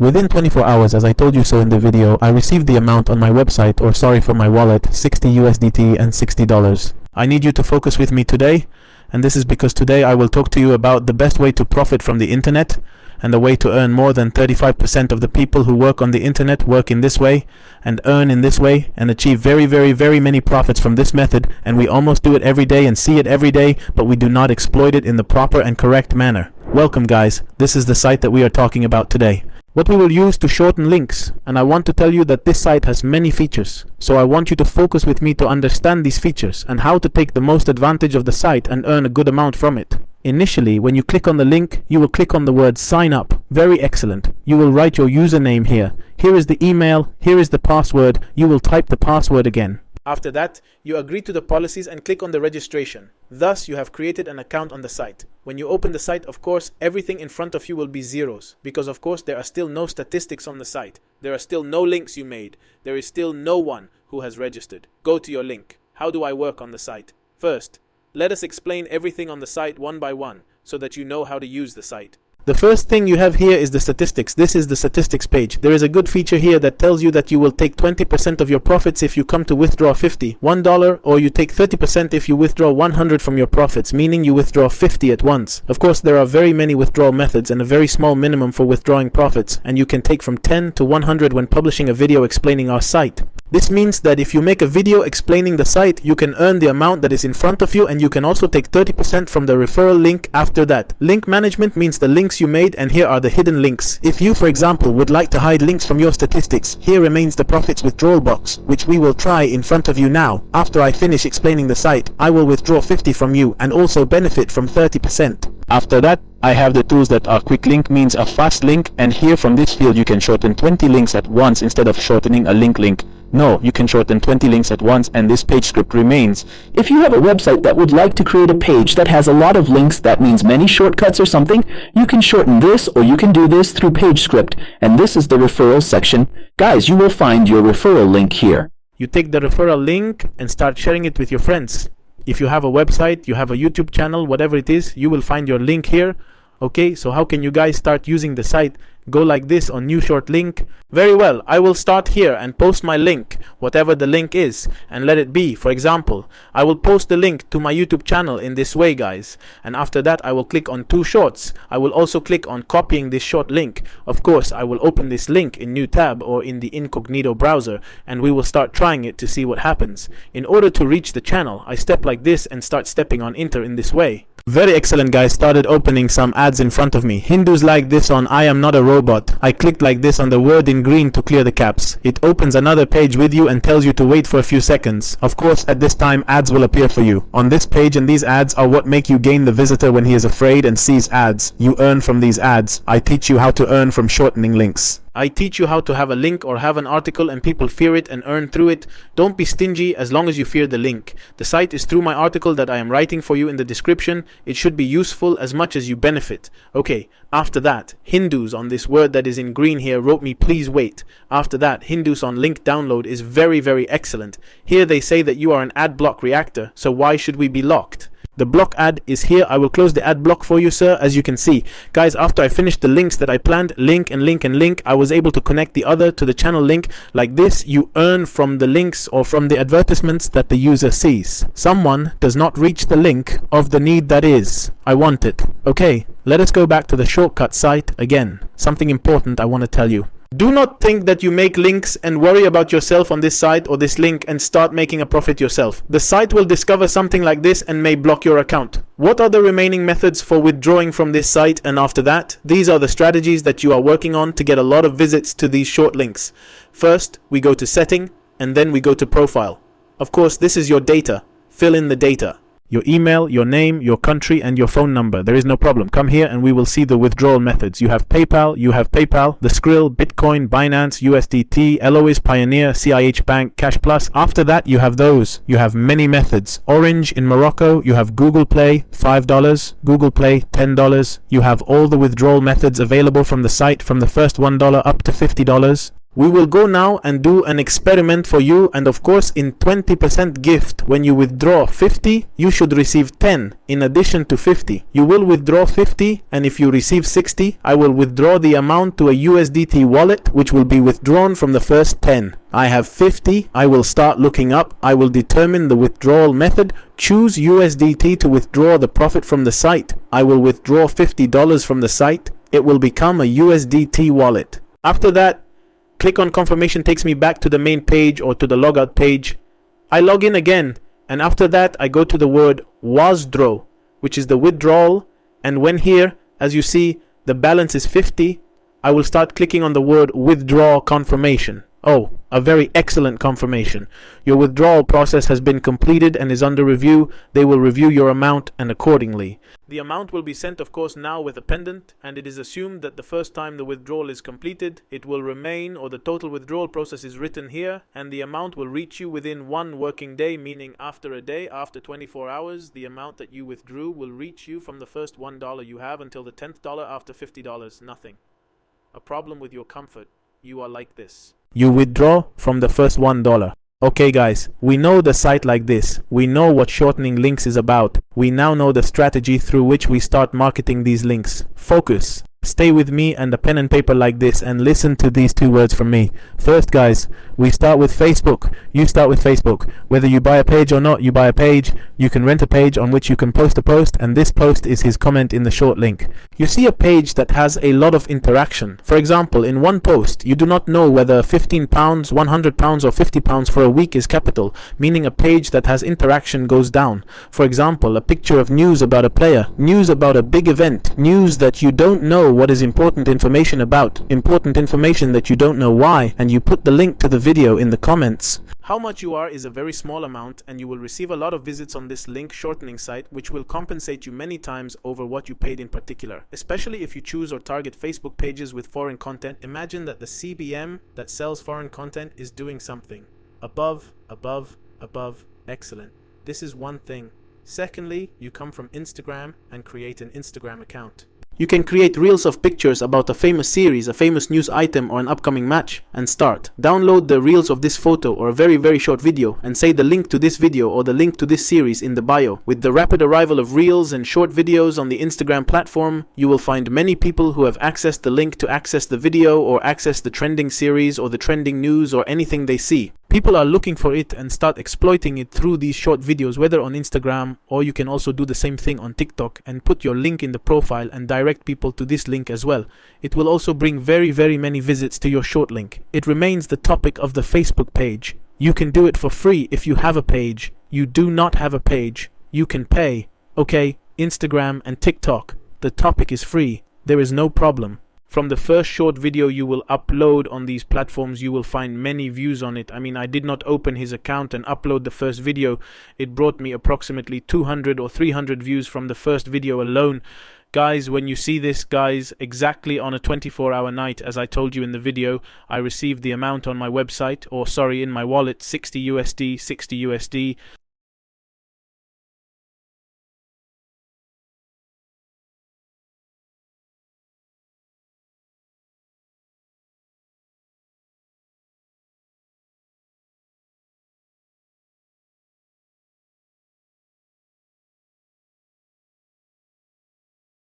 Within 24 hours, as I told you so in the video, I received the amount on my website, or sorry for my wallet, 60 USDT and $60. I need you to focus with me today, and this is because today I will talk to you about the best way to profit from the internet, and the way to earn more than 35% of the people who work on the internet work in this way, and earn in this way, and achieve very many profits from this method, and we almost do it every day and see it every day, but we do not exploit it in the proper and correct manner. Welcome guys, this is the site that we are talking about today. What we will use to shorten links, and I want to tell you that this site has many features, so I want you to focus with me to understand these features and how to take the most advantage of the site and earn a good amount from it. Initially, when you click on the link, you will click on the word sign up. Very excellent. You will write your username here. Here is the email, here is the password. You will type the password again. After that, you agree to the policies and click on the registration. Thus, you have created an account on the site. When you open the site, of course, everything in front of you will be zeros, because of course there are still no statistics on the site. There are still no links you made. There is still no one who has registered. Go to your link. How do I work on the site? First, let us explain everything on the site one by one, so that you know how to use the site. The first thing you have here is the statistics. This is the statistics page. There is a good feature here that tells you that you will take 20% of your profits if you come to withdraw $1, or you take 30% if you withdraw 100 from your profits, meaning you withdraw 50 at once. Of course, there are very many withdrawal methods and a very small minimum for withdrawing profits, and you can take from 10 to 100 when publishing a video explaining our site. This means that if you make a video explaining the site, you can earn the amount that is in front of you, and you can also take 30% from the referral link after that. Link management means the links you made, and here are the hidden links. If you, for example, would like to hide links from your statistics, here remains the profits withdrawal box, which we will try in front of you now. After I finish explaining the site, I will withdraw 50 from you and also benefit from 30%. After that, I have the tools that are quick link, means a fast link, and here from this field you can shorten 20 links at once instead of shortening a link. No, you can shorten 20 links at once, and this page script remains. If you have a website that would like to create a page that has a lot of links, that means many shortcuts or something, you can shorten this, or you can do this through page script, and this is the referral section. Guys, you will find your referral link here. You take the referral link and start sharing it with your friends. If you have a website, you have a YouTube channel, whatever it is, you will find your link here. Okay, so how can you guys start using the site? Go like this on new short link. Very well, I will start here and post my link, whatever the link is, and let it be. For example, I will post the link to my YouTube channel in this way, guys, and after that I will click on 2 shorts. I will also click on copying this short link. Of course, I will open this link in new tab or in the incognito browser, and we will start trying it to see what happens. In order to reach the channel, I step like this and start stepping on enter in this way. Very excellent, guys. Started opening some ads in front of me. Hindus like this on I am not a robot. I clicked like this on the word in green to clear the caps. It opens another page with you and tells you to wait for a few seconds. Of course, at this time ads will appear for you. On this page, and these ads are what make you gain the visitor when he is afraid and sees ads. You earn from these ads. I teach you how to earn from shortening links. I teach you how to have a link or have an article and people fear it and earn through it. Don't be stingy as long as you fear the link. The site is through my article that I am writing for you in the description. It should be useful as much as you benefit. Okay, after that, Hindus on this word that is in green here wrote me please wait. After that, Hindus on link download is very excellent. Here they say that you are an ad block reactor, so why should we be locked? The block ad is here. I will close the ad block for you, sir. As you can see, guys, after I finished the links that I planned, link, I was able to connect the other to the channel link. Like this, you earn from the links or from the advertisements that the user sees. Someone does not reach the link of the need that is. I want it. Okay, let us go back to the shortcut site again. Something important I want to tell you. Do not think that you make links and worry about yourself on this site or this link and start making a profit yourself. The site will discover something like this and may block your account. What are the remaining methods for withdrawing from this site? And after that, these are the strategies that you are working on to get a lot of visits to these short links. First, we go to setting, and then we go to profile. Of course, this is your data. Fill in the data. Your email, your name, your country, and your phone number. There is no problem. Come here and we will see the withdrawal methods. You have PayPal, the Skrill, Bitcoin, Binance, USDT, Eloise, Pioneer, CIH Bank, Cash Plus. After that, you have those. You have many methods. Orange in Morocco. You have Google Play, $5. Google Play, $10. You have all the withdrawal methods available from the site, from the first $1 up to $50. We will go now and do an experiment for you, and of course in 20% gift, when you withdraw 50, you should receive 10 in addition to 50. You will withdraw 50, and if you receive 60, I will withdraw the amount to a USDT wallet, which will be withdrawn from the first 10. I have 50, I will start looking up, I will determine the withdrawal method, choose USDT to withdraw the profit from the site. I will withdraw $50 from the site, it will become a USDT wallet. After that, click on confirmation, takes me back to the main page or to the logout page. I log in again, and after that I go to the word withdraw, which is the withdrawal, and when here, as you see, the balance is 50, I will start clicking on the word withdraw confirmation. Oh, a very excellent confirmation. Your withdrawal process has been completed and is under review. They will review your amount and accordingly. The amount will be sent, of course, now with a pendant, and it is assumed that the first time the withdrawal is completed, it will remain, or the total withdrawal process is written here, and the amount will reach you within 1 working day, meaning after a day, after 24 hours, the amount that you withdrew will reach you from the first $1 you have until the 10th dollar after $50. Nothing. A problem with your comfort. You are like this. You withdraw from the first $1. Okay guys, we know the site like this. We know what shortening links is about. We now know the strategy through which we start marketing these links. Focus. Stay with me and a pen and paper like this and listen to these 2 words from me. First guys, we start with Facebook. You start with Facebook. Whether you buy a page or not, you buy a page. You can rent a page on which you can post a post, and this post is his comment in the short link. You see a page that has a lot of interaction. For example, in one post, you do not know whether £15, £100 or £50 for a week is capital, meaning a page that has interaction goes down. For example, a picture of news about a player, news about a big event, news that you don't know what is important information about, important information that you don't know why, and you put the link to the video in the comments. How much you are is a very small amount, and you will receive a lot of visits on this link shortening site, which will compensate you many times over what you paid in particular. Especially if you choose or target Facebook pages with foreign content, imagine that the CBM that sells foreign content is doing something. Above, excellent. This is one thing. Secondly, you come from Instagram and create an Instagram account. You can create reels of pictures about a famous series, a famous news item, or an upcoming match, and start. Download the reels of this photo or a very short video and say the link to this video or the link to this series in the bio. With the rapid arrival of reels and short videos on the Instagram platform, you will find many people who have accessed the link to access the video or access the trending series or the trending news or anything they see. People are looking for it and start exploiting it through these short videos, whether on Instagram, or you can also do the same thing on TikTok and put your link in the profile and direct people to this link as well. It will also bring very many visits to your short link. It remains the topic of the Facebook page. You can do it for free if you have a page. You do not have a page, you can pay. Okay, Instagram and TikTok, the topic is free. There is no problem. From the first short video you will upload on these platforms, you will find many views on it. I mean, I did not open his account and upload the first video. It brought me approximately 200 or 300 views from the first video alone. Guys, when you see this, guys, exactly on a 24-hour night, as I told you in the video, I received the amount on my website, or sorry, in my wallet, 60 USD, 60 USD.